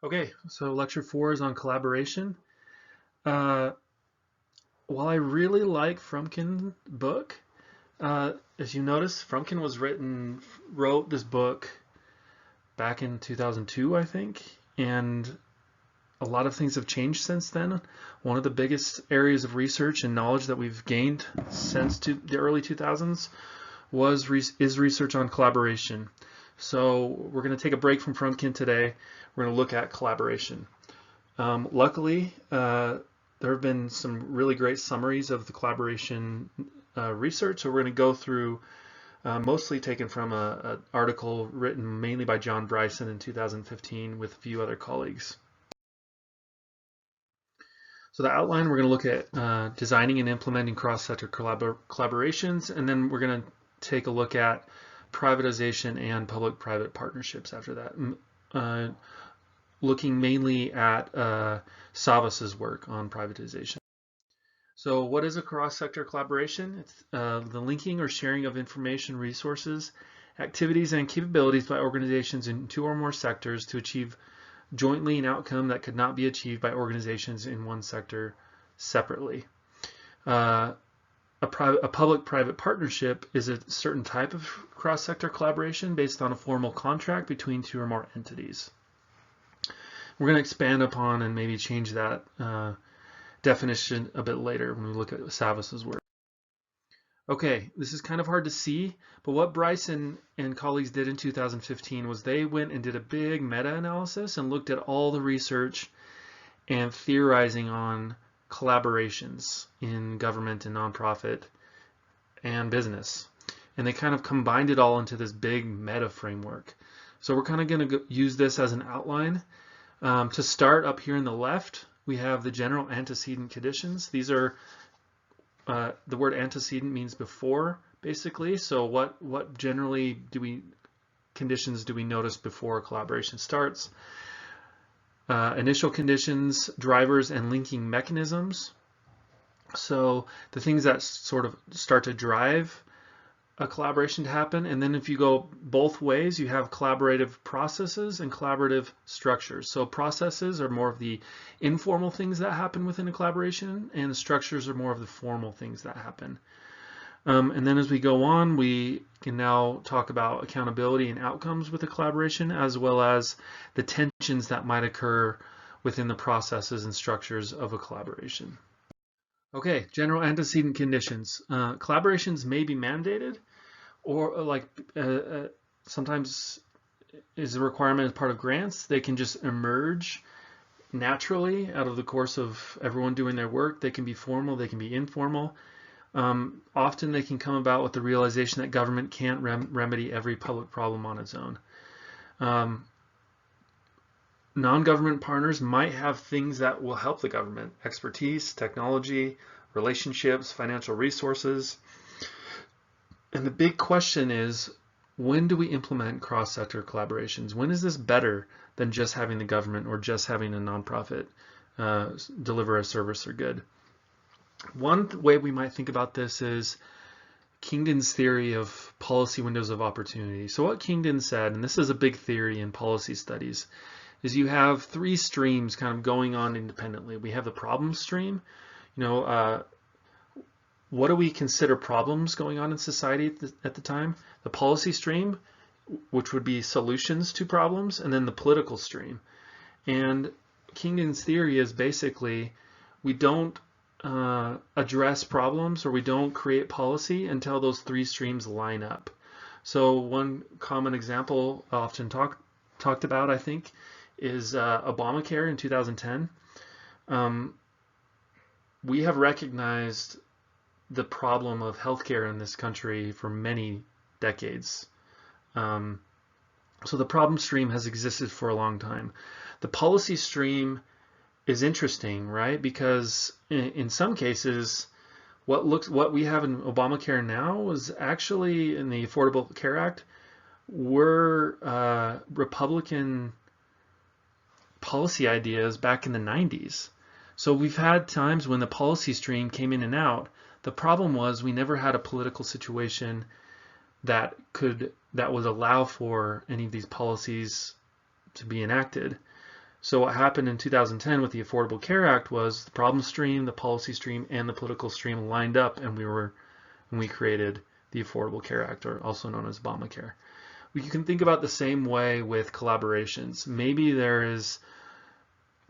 Okay, so lecture 4 is on collaboration. Uh, while I really like Frumkin's book, as you notice, Frumkin wrote this book back in 2002, I think, and a lot of things have changed since then. One of the biggest areas of research and knowledge that we've gained since the early 2000s is research on collaboration. So we're going to take a break from Frumkin today. We're going to look at collaboration. Luckily, there have been some really great summaries of the collaboration research. So we're going to go through mostly taken from an article written mainly by John Bryson in 2015 with a few other colleagues. So the outline, we're going to look at designing and implementing cross-sector collaborations, and then we're going to take a look at privatization and public-private partnerships after that, looking mainly at Savas's work on privatization. So what is a cross-sector collaboration? It's the linking or sharing of information, resources, activities, and capabilities by organizations in two or more sectors to achieve jointly an outcome that could not be achieved by organizations in one sector separately. A public-private partnership is a certain type of cross-sector collaboration based on a formal contract between two or more entities. We're going to expand upon and maybe change that definition a bit later when we look at Savas's work. Okay, this is kind of hard to see, but what Bryson and colleagues did in 2015 was they went and did a big meta-analysis and looked at all the research and theorizing on collaborations in government and nonprofit and business. And they kind of combined it all into this big meta framework. So we're kind of going to use this as an outline. To start, up here in the left, we have the general antecedent conditions. These are the word antecedent means before, basically. So what generally conditions do we notice before a collaboration starts? Initial conditions, drivers, and linking mechanisms. So the things that sort of start to drive a collaboration to happen. And then if you go both ways, you have collaborative processes and collaborative structures. So processes are more of the informal things that happen within a collaboration, and structures are more of the formal things that happen. And then as we go on, we can now talk about accountability and outcomes with a collaboration, as well as the tensions that might occur within the processes and structures of a collaboration. Okay, general antecedent conditions. Collaborations may be mandated, or sometimes is a requirement as part of grants. They can just emerge naturally out of the course of everyone doing their work. They can be formal, they can be informal. Often they can come about with the realization that government can't remedy every public problem on its own. Non-government partners might have things that will help the government: expertise, technology, relationships, financial resources. And the big question is, when do we implement cross-sector collaborations? When is this better than just having the government or just having a nonprofit deliver a service or good? One way we might think about this is Kingdon's theory of policy windows of opportunity. So what Kingdon said, and this is a big theory in policy studies, is you have three streams kind of going on independently. We have the problem stream. What do we consider problems going on in society at the time? The policy stream, which would be solutions to problems, and then the political stream. And Kingdon's theory is basically we don't address problems, or we don't create policy until those three streams line up. So one common example often talked about, I think, is Obamacare in 2010. We have recognized the problem of healthcare in this country for many decades. So the problem stream has existed for a long time. The policy stream is interesting, right? Because in some cases, what we have in Obamacare now was actually in the Affordable Care Act were Republican policy ideas back in the 90s. So we've had times when the policy stream came in and out. The problem was we never had a political situation that would allow for any of these policies to be enacted. So what happened in 2010 with the Affordable Care Act was the problem stream, the policy stream, and the political stream lined up, and we created the Affordable Care Act, or also known as Obamacare. You can think about the same way with collaborations. Maybe there is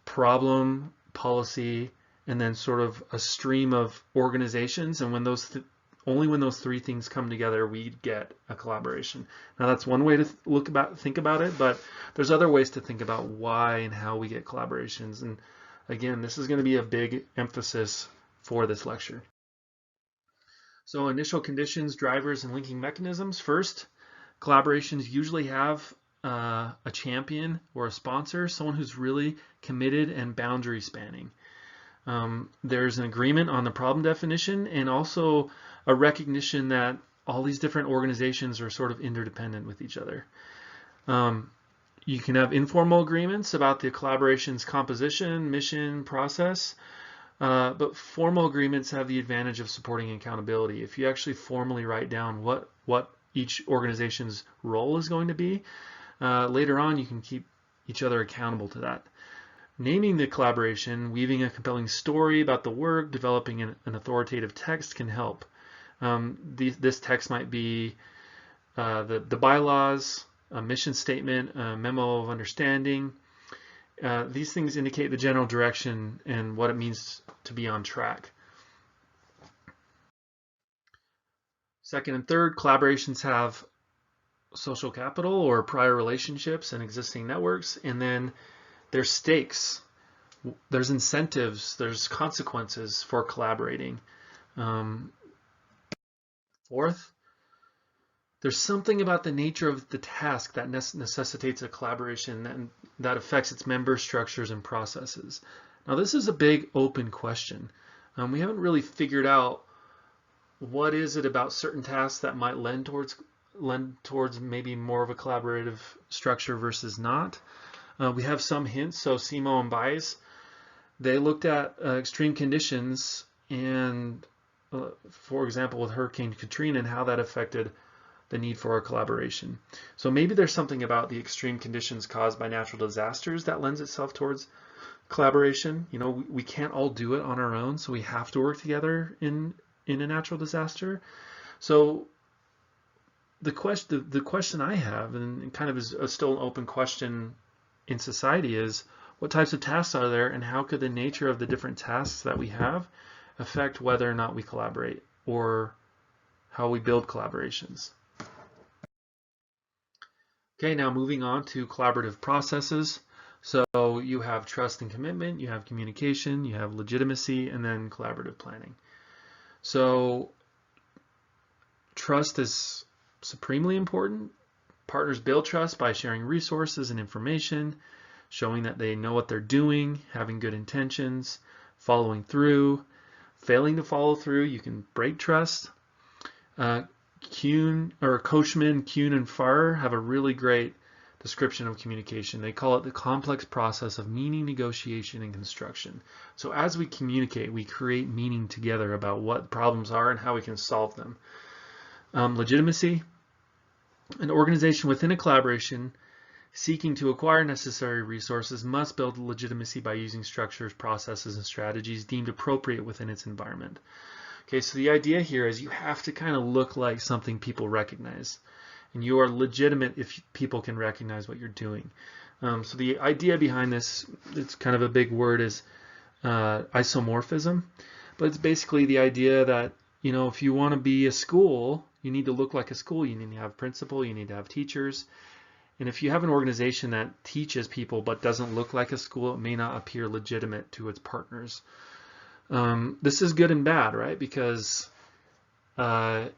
problem, policy, and then sort of a stream of organizations, and when only when those three things come together, we get a collaboration. Now that's one way to think about it, but there's other ways to think about why and how we get collaborations. And again, this is going to be a big emphasis for this lecture. So initial conditions, drivers, and linking mechanisms. First, collaborations usually have a champion or a sponsor, someone who's really committed and boundary spanning. There's an agreement on the problem definition, and also a recognition that all these different organizations are sort of interdependent with each other. You can have informal agreements about the collaboration's composition, mission, process, but formal agreements have the advantage of supporting accountability. If you actually formally write down what each organization's role is going to be, later on you can keep each other accountable to that. Naming the collaboration, weaving a compelling story about the work, developing an authoritative text can help. This text might be the bylaws, a mission statement, a memo of understanding. These things indicate the general direction and what it means to be on track. Second and third, collaborations have social capital or prior relationships and existing networks, and then there's stakes, there's incentives, there's consequences for collaborating. Fourth, there's something about the nature of the task that necessitates a collaboration that affects its member structures and processes. Now this is a big open question. We haven't really figured out what is it about certain tasks that might lend towards maybe more of a collaborative structure versus not. We have some hints. So Simo and Baez, they looked at extreme conditions and for example with Hurricane Katrina and how that affected the need for our collaboration. So maybe there's something about the extreme conditions caused by natural disasters that lends itself towards collaboration. You know, we can't all do it on our own, so we have to work together in a natural disaster. So the question I have, and kind of is still an open question in society, is what types of tasks are there, and how could the nature of the different tasks that we have affect whether or not we collaborate or how we build collaborations. Okay, now moving on to collaborative processes. So you have trust and commitment, you have communication, you have legitimacy, and then collaborative planning. So trust is supremely important. Partners build trust by sharing resources and information, showing that they know what they're doing, having good intentions, following through. Failing to follow through, you can break trust. Coachman, Kuhn, and Farrer have a really great description of communication. They call it the complex process of meaning, negotiation, and construction. So as we communicate, we create meaning together about what problems are and how we can solve them. Legitimacy. An organization within a collaboration seeking to acquire necessary resources must build legitimacy by using structures, processes, and strategies deemed appropriate within its environment. Okay, so the idea here is you have to kind of look like something people recognize, and you are legitimate if people can recognize what you're doing. So the idea behind this, it's kind of a big word, is isomorphism, but it's basically the idea that, you know, if you want to be a school, you need to look like a school. You need to have principal, you need to have teachers. And if you have an organization that teaches people but doesn't look like a school, it may not appear legitimate to its partners. This is good and bad, right? Because it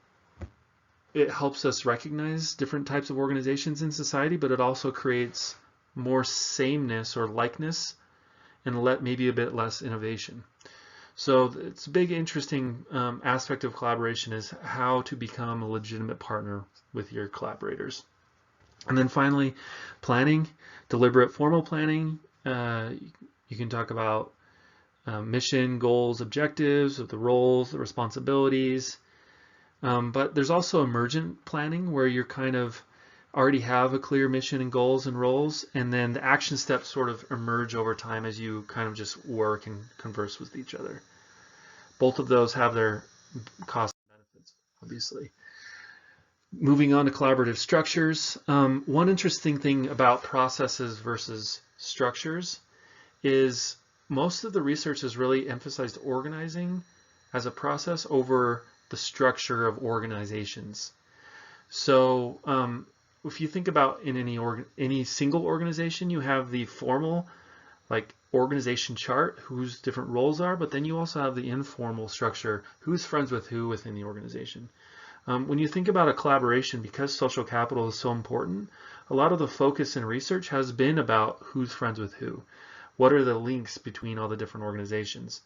helps us recognize different types of organizations in society, but it also creates more sameness or likeness and maybe a bit less innovation. So it's a big, interesting aspect of collaboration is how to become a legitimate partner with your collaborators. And then finally, planning, deliberate formal planning. You can talk about mission, goals, objectives, of the roles, the responsibilities. But there's also emergent planning where you're kind of already have a clear mission and goals and roles, and then the action steps sort of emerge over time as you kind of just work and converse with each other. Both of those have their costs and benefits, obviously. Moving on to collaborative structures. One interesting thing about processes versus structures is most of the research has really emphasized organizing as a process over the structure of organizations. So if you think about in any single organization, you have the formal like organization chart, whose different roles are, but then you also have the informal structure, who's friends with who within the organization. When you think about a collaboration, because social capital is so important, a lot of the focus in research has been about who's friends with who. What are the links between all the different organizations?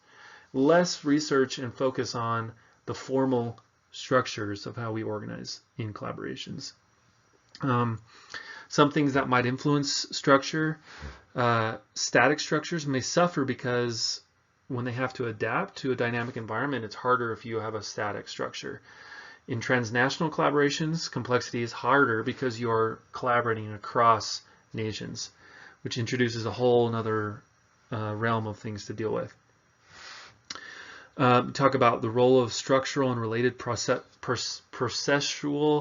Less research and focus on the formal structures of how we organize in collaborations. Some things that might influence structure, static structures may suffer because when they have to adapt to a dynamic environment, it's harder if you have a static structure. In transnational collaborations, complexity is harder because you are collaborating across nations, which introduces a whole another realm of things to deal with. Talk about the role of structural and related processual,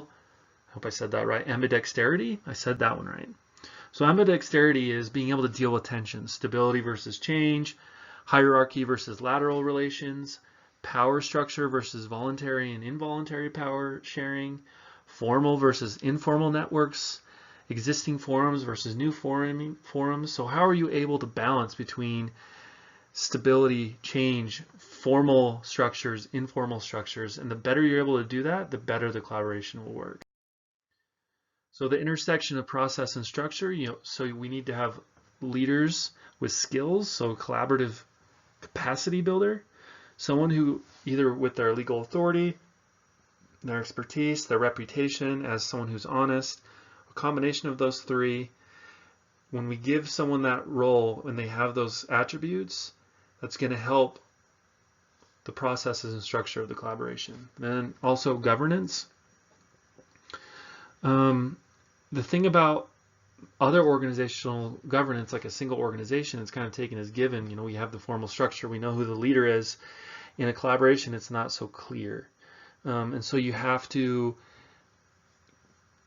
I hope I said that right, ambidexterity. I said that one right. So ambidexterity is being able to deal with tension, stability versus change, hierarchy versus lateral relations, power structure versus voluntary and involuntary power sharing, formal versus informal networks, existing forums versus new forums. So how are you able to balance between stability, change, formal structures, informal structures? And the better you're able to do that, the better the collaboration will work. So the intersection of process and structure, so we need to have leaders with skills, so collaborative capacity builder, someone who either with their legal authority, their expertise, their reputation as someone who's honest, a combination of those three. When we give someone that role, when they have those attributes, that's going to help the processes and structure of the collaboration. Then also governance. The thing about other organizational governance, like a single organization, it's kind of taken as given. We have the formal structure, we know who the leader is. In a collaboration, it's not so clear. And so you have to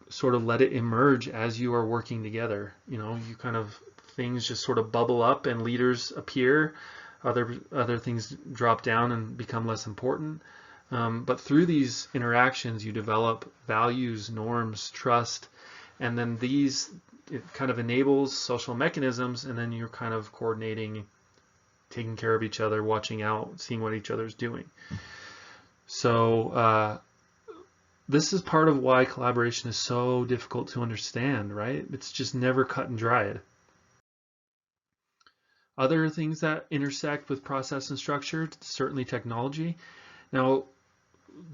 sort of let it emerge as you are working together. You kind of, things just sort of bubble up and leaders appear. Other things drop down and become less important. But through these interactions, you develop values, norms, trust, and then it kind of enables social mechanisms, and then you're kind of coordinating, taking care of each other, watching out, seeing what each other's doing. So this is part of why collaboration is so difficult to understand, right? It's just never cut and dried. Other things that intersect with process and structure, certainly technology. Now,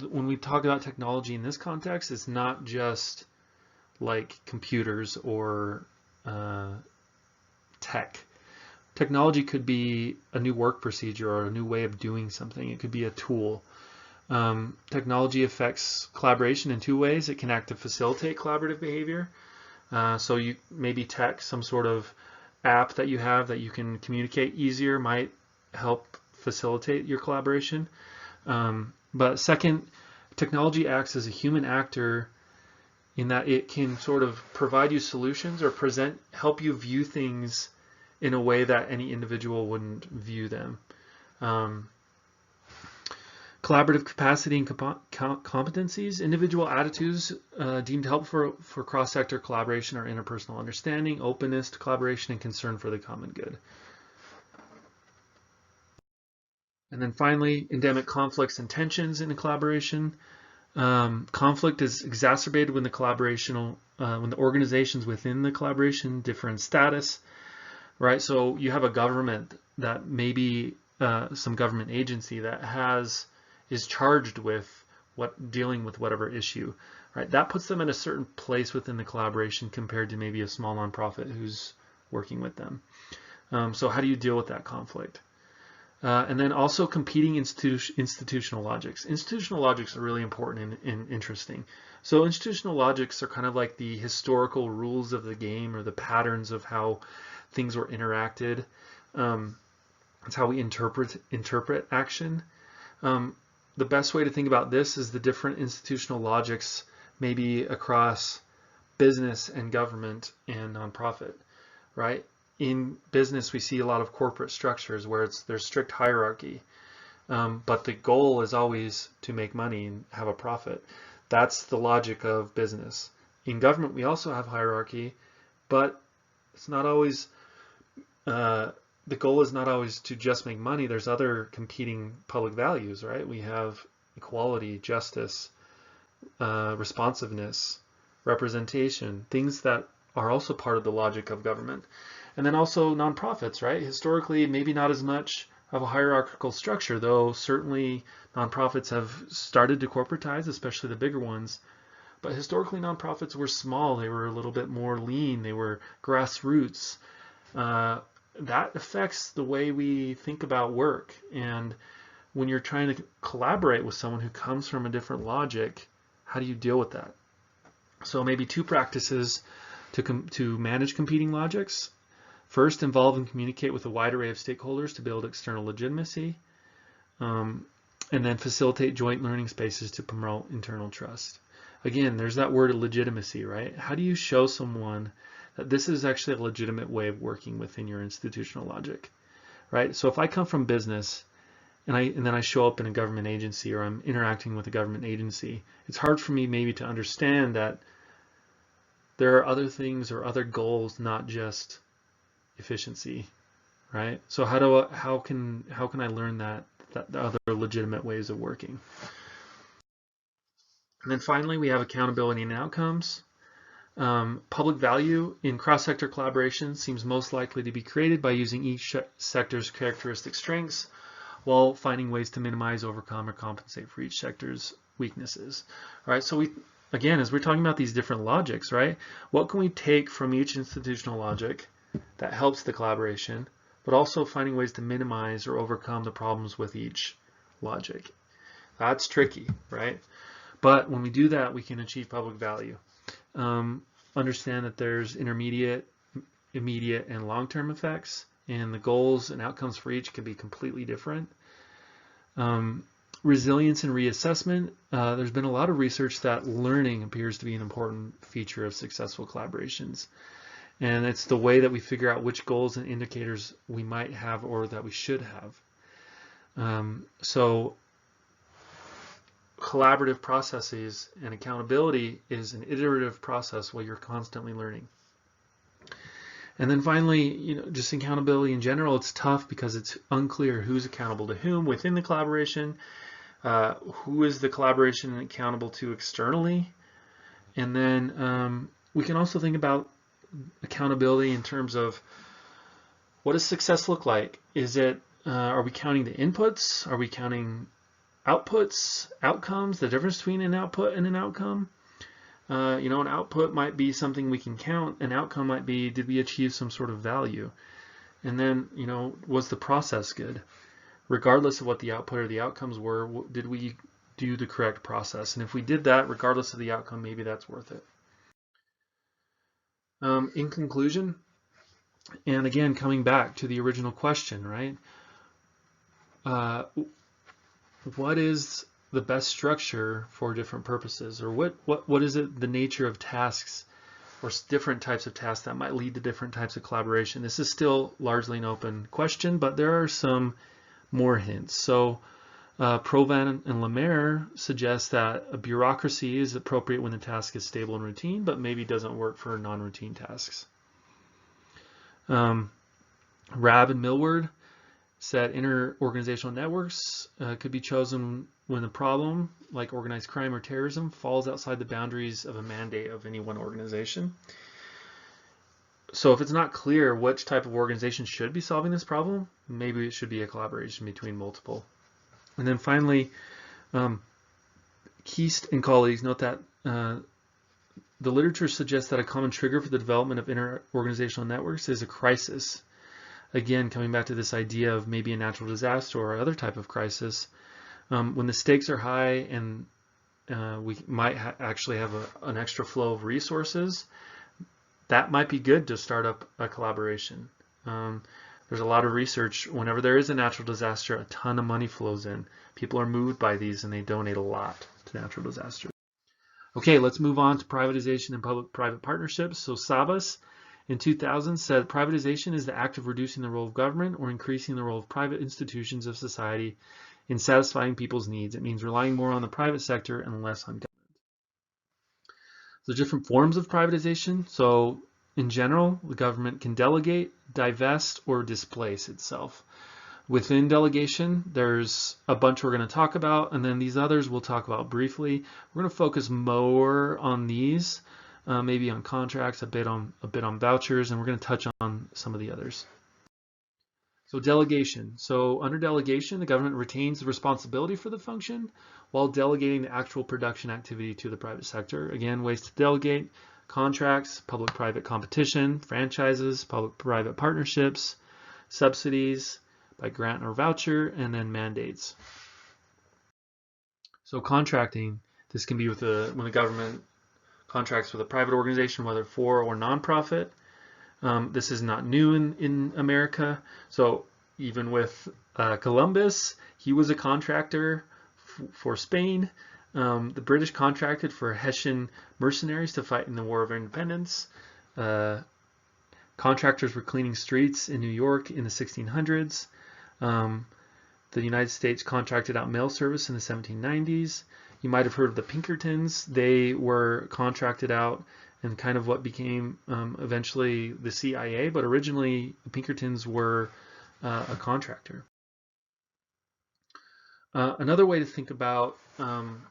when we talk about technology in this context, it's not just like computers or tech. Technology could be a new work procedure or a new way of doing something. It could be a tool. Technology affects collaboration in two ways. It can act to facilitate collaborative behavior. So you maybe tech, some sort of app that you have that you can communicate easier, might help facilitate your collaboration. But second, technology acts as a human actor in that it can sort of provide you solutions or help you view things in a way that any individual wouldn't view them. Collaborative capacity and competencies, individual attitudes deemed helpful for cross-sector collaboration are interpersonal understanding, openness to collaboration, and concern for the common good. And then finally, endemic conflicts and tensions in a collaboration. Conflict is exacerbated when when the organizations within the collaboration differ in status, right? So you have a government that maybe some government agency that is charged with dealing with whatever issue, right? That puts them in a certain place within the collaboration compared to maybe a small nonprofit who's working with them. So how do you deal with that conflict? And then also competing institutional logics. Institutional logics are really important and interesting. So institutional logics are kind of like the historical rules of the game, or the patterns of how things were interacted. It's how we interpret action. The best way to think about this is the different institutional logics, maybe across business and government and nonprofit, right? In business, we see a lot of corporate structures where there's strict hierarchy, but the goal is always to make money and have a profit. That's the logic of business. In government, we also have hierarchy, but it's not always, the goal is not always to just make money. There's other competing public values, right? We have equality, justice, responsiveness, representation, things that are also part of the logic of government. And then also nonprofits, right? Historically, maybe not as much of a hierarchical structure, though certainly nonprofits have started to corporatize, especially the bigger ones. But historically, nonprofits were small. They were a little bit more lean. They were grassroots. That affects the way we think about work. And when you're trying to collaborate with someone who comes from a different logic, how do you deal with that? So maybe 2 practices to manage competing logics. First, involve and communicate with a wide array of stakeholders to build external legitimacy. And then facilitate joint learning spaces to promote internal trust. Again, there's that word legitimacy, right? How do you show someone that this is actually a legitimate way of working within your institutional logic, right? So if I come from business and then I show up in a government agency, or I'm interacting with a government agency, it's hard for me maybe to understand that there are other things or other goals, not just efficiency, right? So how can I learn that the other legitimate ways of working? And then finally, we have accountability and outcomes. Public value in cross-sector collaboration seems most likely to be created by using each sector's characteristic strengths while finding ways to minimize, overcome, or compensate for each sector's weaknesses. All right, so again, as we're talking about these different logics, right, what can we take from each institutional logic that helps the collaboration, but also finding ways to minimize or overcome the problems with each logic? That's tricky, right? But when we do that, we can achieve public value. Understand that there's intermediate, immediate, and long-term effects, and the goals and outcomes for each can be completely different. Resilience and reassessment. There's been a lot of research that learning appears to be an important feature of successful collaborations. And it's the way that we figure out which goals and indicators we might have or that we should have. So collaborative processes and accountability is an iterative process where you're constantly learning. And then finally, just accountability in general, it's tough because it's unclear who's accountable to whom within the collaboration, who is the collaboration accountable to externally. And then we can also think about accountability in terms of what does success look like? Is it, are we counting the inputs? Are we counting outputs, outcomes, the difference between an output and an outcome? An output might be something we can count. An outcome might be, did we achieve some sort of value? And then, was the process good? Regardless of what the output or the outcomes were, did we do the correct process? And if we did that, regardless of the outcome, maybe that's worth it. In conclusion, and again, coming back to the original question, right? What is the best structure for different purposes, or what is it, the nature of tasks or different types of tasks that might lead to different types of collaboration? This is still largely an open question, but there are some more hints. So Provan and Lemaire suggest that a bureaucracy is appropriate when the task is stable and routine, but maybe doesn't work for non-routine tasks. Rabb and Millward said inter-organizational networks could be chosen when the problem, like organized crime or terrorism, falls outside the boundaries of a mandate of any one organization. So if it's not clear which type of organization should be solving this problem, maybe it should be a collaboration between multiple. And then finally, Keast and colleagues note that the literature suggests that a common trigger for the development of inter-organizational networks is a crisis. again, coming back to this idea of maybe a natural disaster or other type of crisis, when the stakes are high and we might actually have an extra flow of resources, that might be good to start up a collaboration. There's a lot of research. Whenever there is a natural disaster, a ton of money flows in. People are moved by these and they donate a lot to natural disasters. Okay, let's move on to privatization and public-private partnerships. So Savas in 2000 said privatization is the act of reducing the role of government or increasing the role of private institutions of society in satisfying people's needs. It means relying more on the private sector and less on government. So different forms of privatization. So in general, the government can delegate, divest, or displace itself. Within delegation, there's a bunch we're going to talk about, and then these others we'll talk about briefly. We're going to focus more on these, maybe on contracts, a bit on vouchers, and we're going to touch on some of the others. So delegation. So under delegation, the government retains the responsibility for the function while delegating the actual production activity to the private sector. Again, ways to delegate: contracts, public-private competition, franchises, public-private partnerships, subsidies by grant or voucher, and then mandates. So contracting, this can be with when the government contracts with a private organization, whether for or nonprofit. This is not new in America. So even with Columbus, he was a contractor for Spain. The British contracted for Hessian mercenaries to fight in the War of Independence. Contractors were cleaning streets in New York in the 1600s. The United States contracted out mail service in the 1790s. You might have heard of the Pinkertons. They were contracted out and kind of what became eventually the CIA, but originally the Pinkertons were a contractor. Another way to think about an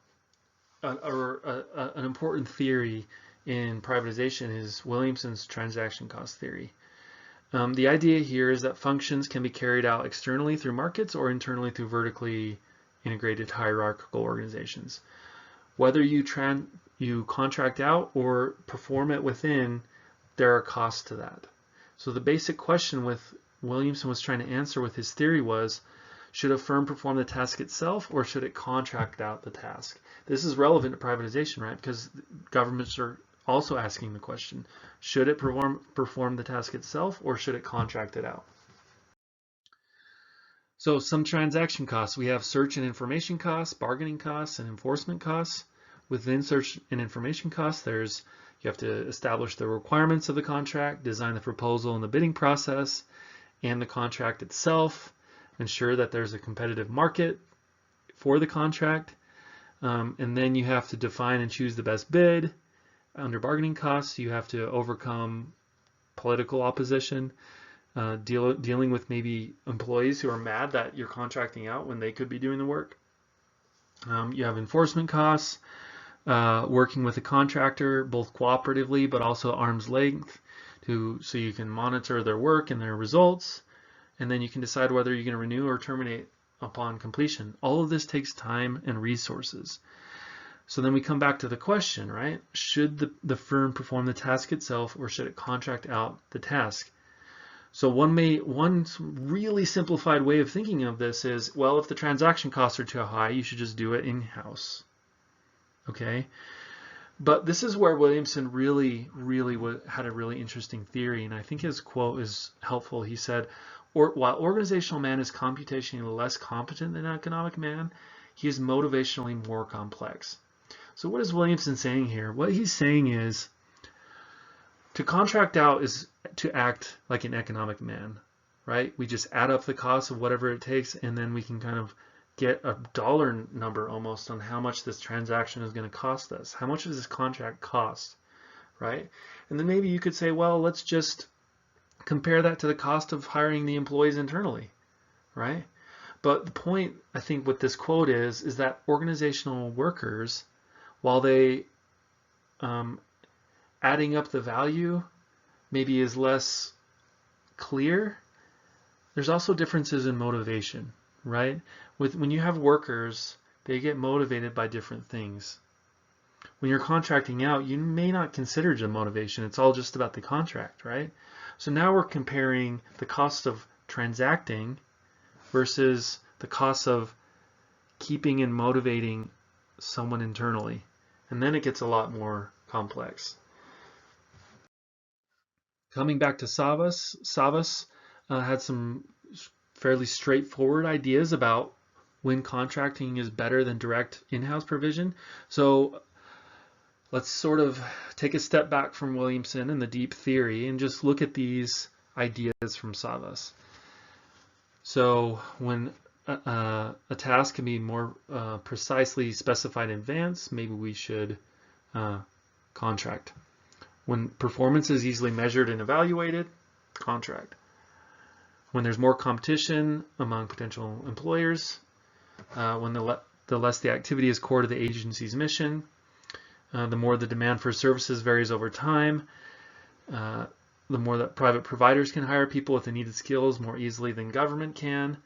important theory in privatization is Williamson's transaction cost theory. The idea here is that functions can be carried out externally through markets or internally through vertically integrated hierarchical organizations. Whether you contract out or perform it within, there are costs to that. So the basic question Williamson was trying to answer with his theory was, should a firm perform the task itself or should it contract out the task? This is relevant to privatization, right? Because governments are also asking the question, should it perform the task itself or should it contract it out? So some transaction costs. We have search and information costs, bargaining costs, and enforcement costs. Within search and information costs, you have to establish the requirements of the contract, design the proposal and the bidding process, and the contract itself, ensure that there's a competitive market for the contract, and then you have to define and choose the best bid. Under bargaining costs, you have to overcome political opposition, dealing with maybe employees who are mad that you're contracting out when they could be doing the work. You have enforcement costs, working with a contractor both cooperatively but also arm's length so you can monitor their work and their results, and then you can decide whether you're going to renew or terminate upon completion. All of this takes time and resources. So then we come back to the question, right? Should the firm perform the task itself or should it contract out the task? So one really simplified way of thinking of this is, well, if the transaction costs are too high, you should just do it in-house. Okay? But this is where Williamson really had a really interesting theory, and I think his quote is helpful. He said, while organizational man is computationally less competent than economic man, he is motivationally more complex. So what is Williamson saying here? What he's saying is, to contract out is to act like an economic man, right? We just add up the cost of whatever it takes, and then we can kind of get a dollar number almost on how much this transaction is going to cost us. How much does this contract cost, right? And then maybe you could say, well, let's just compare that to the cost of hiring the employees internally, right? But the point, I think, with this quote is that organizational workers, while they adding up the value maybe is less clear, there's also differences in motivation, right? When you have workers, they get motivated by different things. When you're contracting out, you may not consider the motivation. It's all just about the contract, right? So now we're comparing the cost of transacting versus the cost of keeping and motivating someone internally. And then it gets a lot more complex. Coming back to Savas had some fairly straightforward ideas about when contracting is better than direct in-house provision. So let's sort of take a step back from Williamson and the deep theory and just look at these ideas from Savas. So when a task can be more precisely specified in advance, maybe we should contract. When performance is easily measured and evaluated, contract. When there's more competition among potential employers, when the less the activity is core to the agency's mission, the more the demand for services varies over time, the more that private providers can hire people with the needed skills more easily than government can,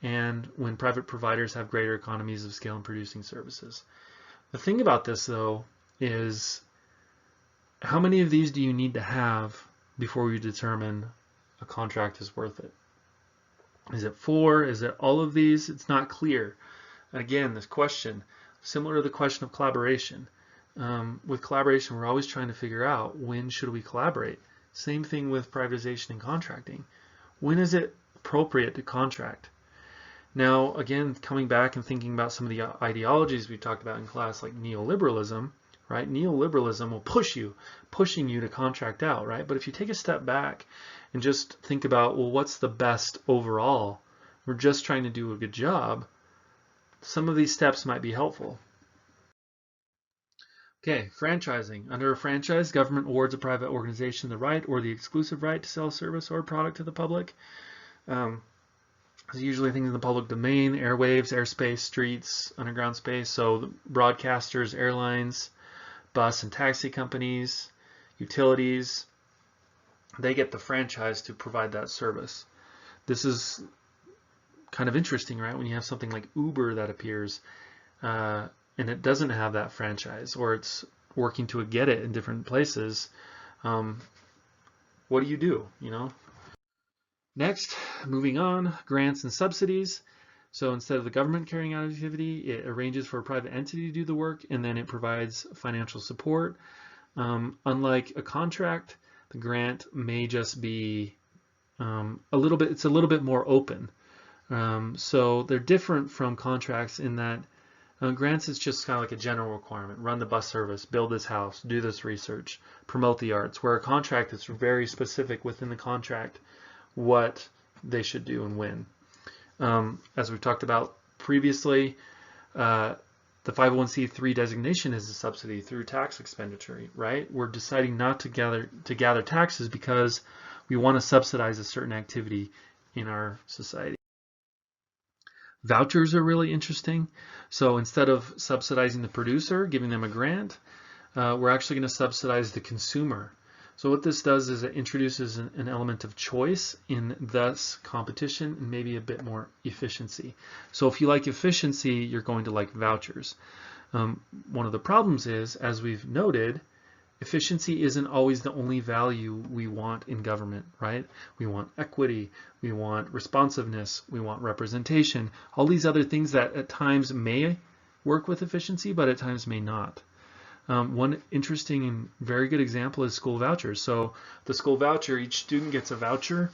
and when private providers have greater economies of scale in producing services. The thing about this, though, is how many of these do you need to have before you determine a contract is worth it? Is it 4? Is it all of these? It's not clear. Again, this question, similar to the question of collaboration. With collaboration, we're always trying to figure out when should we collaborate. Same thing with privatization and contracting. When is it appropriate to contract? Now, again, coming back and thinking about some of the ideologies we talked about in class, like neoliberalism, right? Neoliberalism will pushing you to contract out, right? But if you take a step back and just think about, well, what's the best overall? We're just trying to do a good job. Some of these steps might be helpful. Okay, franchising. Under a franchise, government awards a private organization the right or the exclusive right to sell a service or product to the public. There's usually things in the public domain: airwaves, airspace, streets, underground space. So the broadcasters, airlines, bus and taxi companies, utilities, they get the franchise to provide that service. This is kind of interesting, right? When you have something like Uber that appears and it doesn't have that franchise, or it's working to get it in different places, what do? You know? Next, moving on, grants and subsidies. So instead of the government carrying out activity, it arranges for a private entity to do the work, and then it provides financial support. Unlike a contract, the grant may just be it's a little bit more open. So they're different from contracts in that grants is just kind of like a general requirement: run the bus service, build this house, do this research, promote the arts, where a contract is very specific within the contract what they should do and when. As we've talked about previously, the 501c3 designation is a subsidy through tax expenditure, right? We're deciding not to gather taxes because we want to subsidize a certain activity in our society. Vouchers are really interesting. So instead of subsidizing the producer, giving them a grant, we're actually going to subsidize the consumer. So what this does is it introduces an element of choice in thus competition and maybe a bit more efficiency. So if you like efficiency, you're going to like vouchers. One of the problems is, as we've noted, efficiency isn't always the only value we want in government, right? We want equity, we want responsiveness, we want representation, all these other things that at times may work with efficiency, but at times may not. One interesting and very good example is school vouchers. So the school voucher, each student gets a voucher,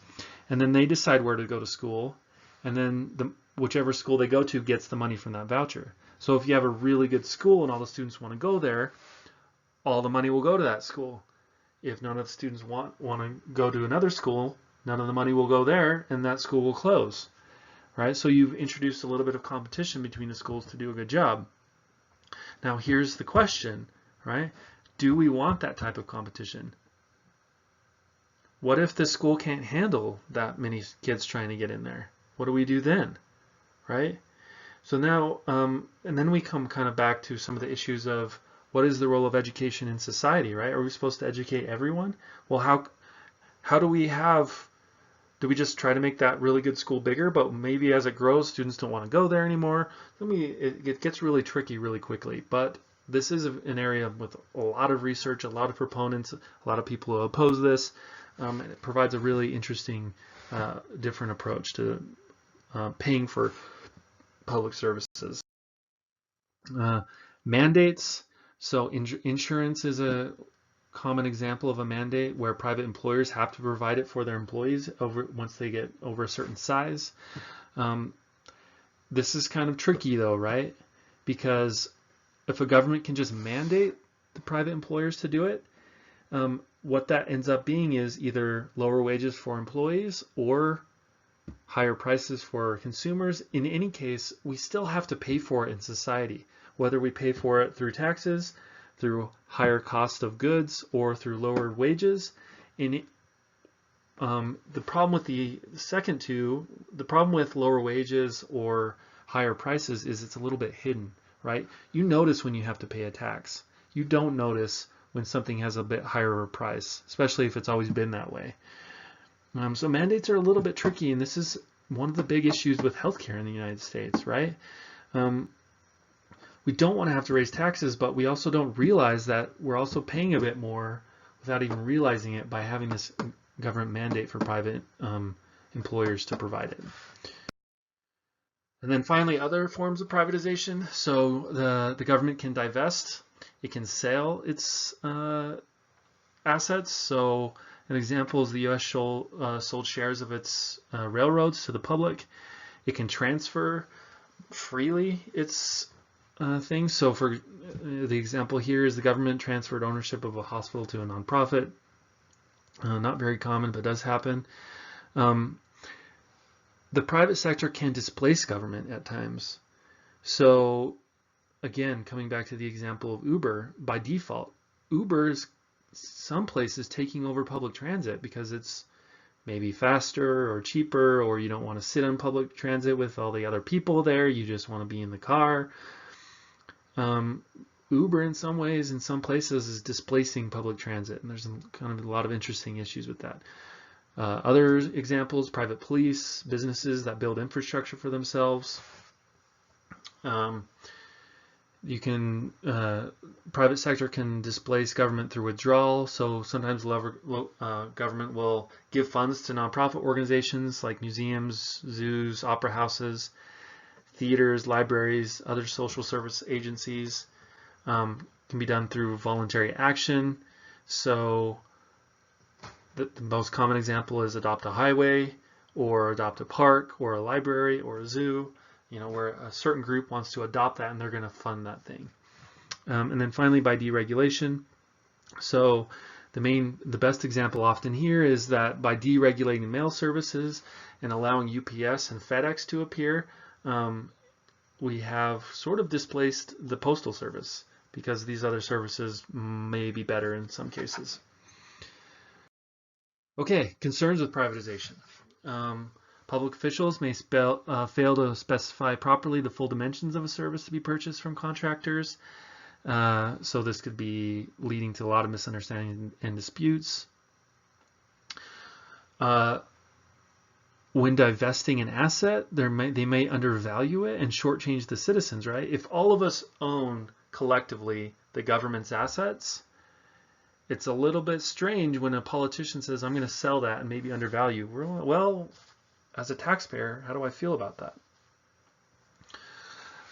and then they decide where to go to school, and then whichever school they go to gets the money from that voucher. So if you have a really good school and all the students want to go there, all the money will go to that school. If none of the students want to go to another school, none of the money will go there, and that school will close, right? So you've introduced a little bit of competition between the schools to do a good job. Now here's the question, right? Do we want that type of competition? What if the school can't handle that many kids trying to get in there? What do we do then, right? So now, and then we come kind of back to some of the issues of what is the role of education in society, right? Are we supposed to educate everyone? Well, how do we just try to make that really good school bigger, but maybe as it grows, students don't want to go there anymore? It gets really tricky really quickly. But this is an area with a lot of research, a lot of proponents, a lot of people who oppose this. It provides a really interesting, different approach to paying for public services. Mandates. So insurance is a common example of a mandate where private employers have to provide it for their employees once they get over a certain size. This is kind of tricky though, right? Because if a government can just mandate the private employers to do it, what that ends up being is either lower wages for employees or higher prices for consumers. In any case, we still have to pay for it in society, whether we pay for it through taxes, through higher cost of goods, or through lower wages. The problem with the second two, the problem with lower wages or higher prices is it's a little bit hidden, right? You notice when you have to pay a tax. You don't notice when something has a bit higher price, especially if it's always been that way. So mandates are a little bit tricky, and this is one of the big issues with healthcare in the United States, right? We don't want to have to raise taxes, but we also don't realize that we're also paying a bit more without even realizing it by having this government mandate for private employers to provide it. And then finally, other forms of privatization. So the government can divest. It can sell its assets. So an example is the U.S. sold shares of its railroads to the public. It can transfer freely its things. So for the example here is the government transferred ownership of a hospital to a nonprofit. Not very common, but does happen. The private sector can displace government at times. So again, coming back to the example of Uber, by default, Uber is some places taking over public transit because it's maybe faster or cheaper, or you don't want to sit on public transit with all the other people there. You just want to be in the car. Uber in some ways, in some places, is displacing public transit, and there's kind of a lot of interesting issues with that. Other examples, private police, businesses that build infrastructure for themselves. Private sector can displace government through withdrawal. So sometimes government will give funds to nonprofit organizations like museums, zoos, opera houses, theaters, libraries, other social service agencies. Can be done through voluntary action. So the most common example is adopt a highway, or adopt a park, or a library, or a zoo, where a certain group wants to adopt that and they're going to fund that thing. And then finally, by deregulation. So the best example often here is that by deregulating mail services and allowing UPS and FedEx to appear, we have sort of displaced the postal service because these other services may be better in some cases. Okay, concerns with privatization. Public officials may fail to specify properly the full dimensions of a service to be purchased from contractors. So this could be leading to a lot of misunderstanding and disputes. When divesting an asset, they may undervalue it and shortchange the citizens, right? If all of us own collectively the government's assets, it's a little bit strange when a politician says, I'm going to sell that and maybe undervalue. Well, as a taxpayer, how do I feel about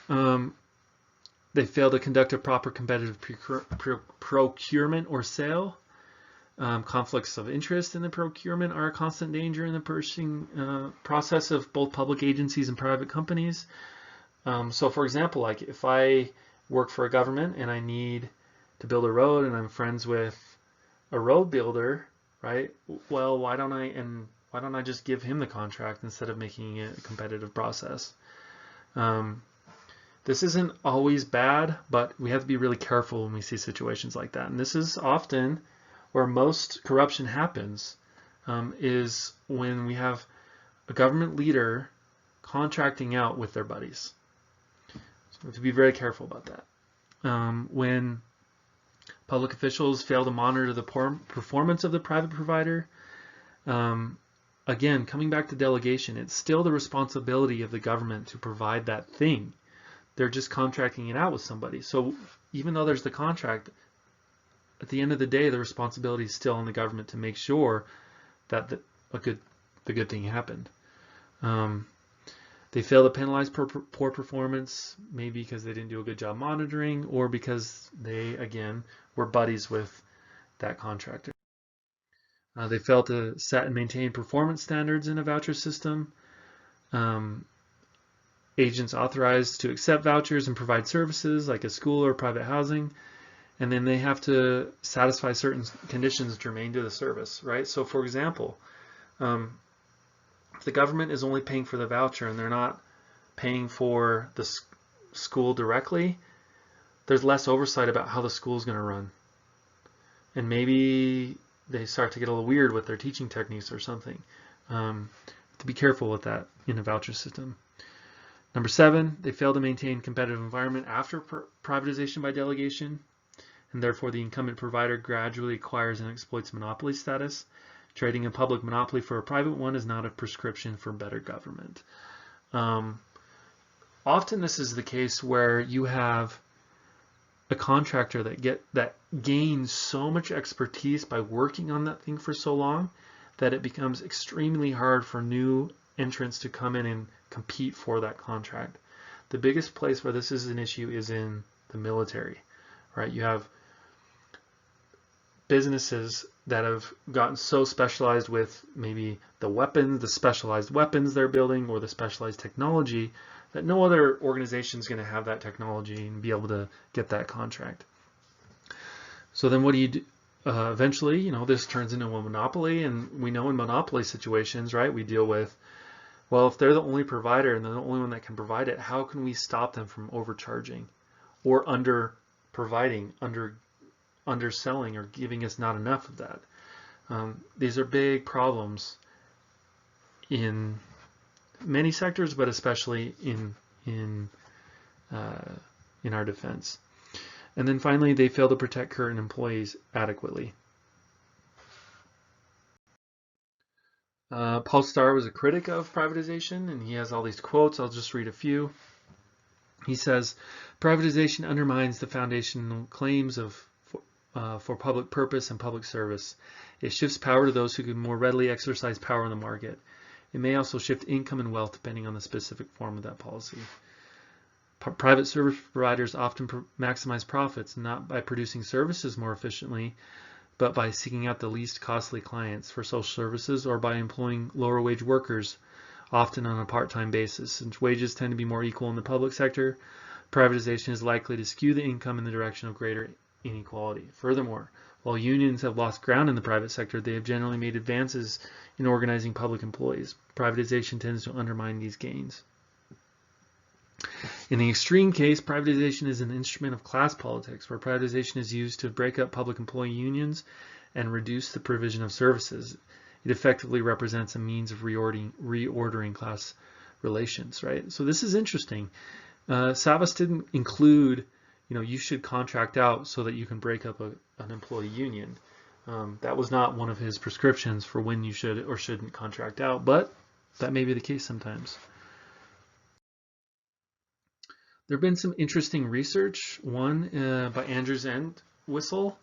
that? They fail to conduct a proper competitive procurement or sale. Conflicts of interest in the procurement are a constant danger in the purchasing process of both public agencies and private companies. So for example, like if I work for a government and I need to build a road and I'm friends with a road builder, right? Well, why don't I just give him the contract instead of making it a competitive process? This isn't always bad, but we have to be really careful when we see situations like that. And this is often where most corruption happens, is when we have a government leader contracting out with their buddies. So we have to be very careful about that. When public officials fail to monitor the performance of the private provider, again, coming back to delegation, it's still the responsibility of the government to provide that thing. They're just contracting it out with somebody. So even though there's the contract, at the end of the day, the responsibility is still on the government to make sure that the good thing happened. They fail to penalize poor performance, maybe because they didn't do a good job monitoring, or because they, again, were buddies with that contractor. They fail to set and maintain performance standards in a voucher system. Agents authorized to accept vouchers and provide services like a school or private housing, and then they have to satisfy certain conditions germane to the service, right? So for example, if the government is only paying for the voucher and they're not paying for the school directly, there's less oversight about how the school is going to run. And maybe they start to get a little weird with their teaching techniques or something. To be careful with that in a voucher system. Number 7, they fail to maintain competitive environment after privatization by delegation, and therefore the incumbent provider gradually acquires and exploits monopoly status. Trading a public monopoly for a private one is not a prescription for better government. Often this is the case where you have a contractor that gains so much expertise by working on that thing for so long that it becomes extremely hard for new entrants to come in and compete for that contract. The biggest place where this is an issue is in the military, right? You have businesses that have gotten so specialized with maybe the weapons, the specialized weapons they're building, or the specialized technology, that no other organization is going to have that technology and be able to get that contract. So then what do you do? Eventually, this turns into a monopoly, and we know in monopoly situations, right, we deal with, well, if they're the only provider and they're the only one that can provide it, how can we stop them from overcharging or underselling or giving us not enough of that? These are big problems in many sectors, but especially in our defense. And then finally, they fail to protect current employees adequately. Paul Starr was a critic of privatization, and he has all these quotes. I'll just read a few. He says, privatization undermines the foundational claims for public purpose and public service. It shifts power to those who can more readily exercise power in the market. It may also shift income and wealth depending on the specific form of that policy. Private service providers often maximize profits not by producing services more efficiently, but by seeking out the least costly clients for social services or by employing lower wage workers, often on a part-time basis. Since wages tend to be more equal in the public sector, privatization is likely to skew the income in the direction of greater inequality. Furthermore, while unions have lost ground in the private sector, they have generally made advances in organizing public employees. Privatization tends to undermine these gains. In the extreme case, privatization is an instrument of class politics, where privatization is used to break up public employee unions and reduce the provision of services. It effectively represents a means of reordering class relations, right? So this is interesting. Savas didn't include, you should contract out so that you can break up an employee union. That was not one of his prescriptions for when you should or shouldn't contract out, but that may be the case sometimes. There have been some interesting research, one by Andrews and Whistle.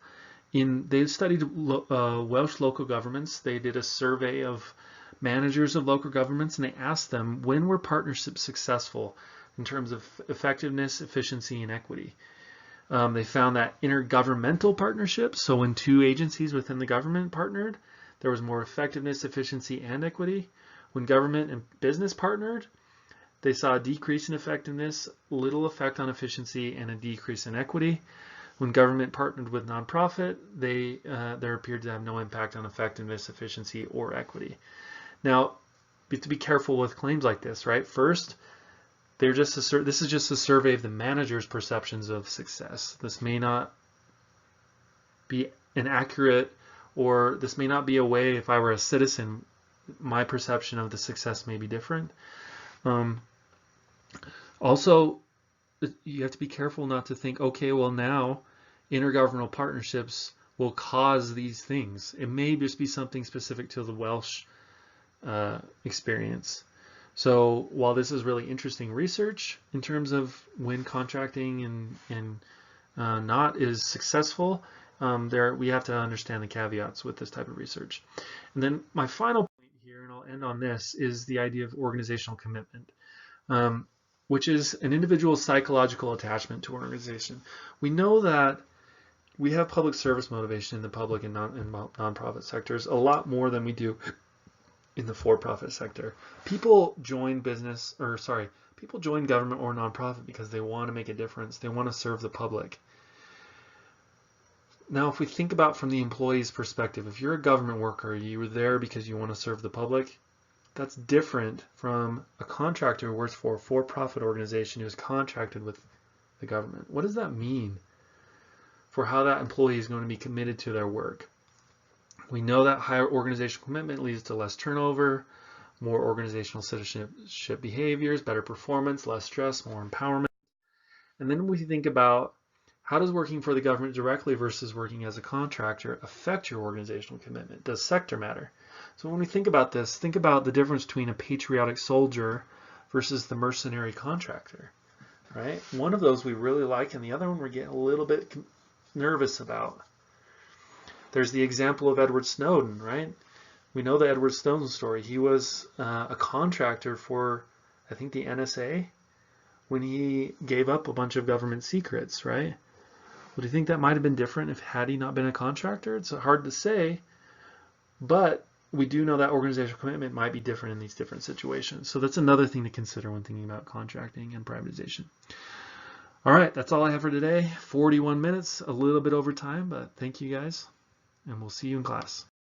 They studied Welsh local governments. They did a survey of managers of local governments, and they asked them, when were partnerships successful in terms of effectiveness, efficiency, and equity? They found that intergovernmental partnerships, so when two agencies within the government partnered, there was more effectiveness, efficiency, and equity. When government and business partnered, they saw a decrease in effectiveness, little effect on efficiency, and a decrease in equity. When government partnered with nonprofit, there appeared to have no impact on effectiveness, efficiency, or equity. Now, you have to be careful with claims like this, right? First, this is just a survey of the manager's perceptions of success. This may not be an accurate, or this may not be a way, if I were a citizen, my perception of the success may be different. Also, you have to be careful not to think, okay, well now intergovernmental partnerships will cause these things. It may just be something specific to the Welsh experience. So while this is really interesting research in terms of when contracting and not is successful, we have to understand the caveats with this type of research. And then my final point here, and I'll end on this, is the idea of organizational commitment, which is an individual's psychological attachment to an organization. We know that we have public service motivation in the public and nonprofit sectors a lot more than we do in the for-profit sector. People join people join government or nonprofit because they want to make a difference. They want to serve the public. Now, if we think about from the employee's perspective, if you're a government worker, you were there because you want to serve the public. That's different from a contractor who works for a for-profit organization who is contracted with the government. What does that mean for how that employee is going to be committed to their work? We know that higher organizational commitment leads to less turnover, more organizational citizenship behaviors, better performance, less stress, more empowerment. And then we think about, how does working for the government directly versus working as a contractor affect your organizational commitment? Does sector matter? So when we think about this, think about the difference between a patriotic soldier versus the mercenary contractor, right? One of those we really like, and the other one we're getting a little bit nervous about. There's the example of Edward Snowden, right? We know the Edward Snowden story. He was a contractor for, I think, the NSA when he gave up a bunch of government secrets, right? Well, do you think that might have been different had he not been a contractor? It's hard to say, but we do know that organizational commitment might be different in these different situations. So that's another thing to consider when thinking about contracting and privatization. All right, that's all I have for today. 41 minutes, a little bit over time, but thank you guys, and we'll see you in class.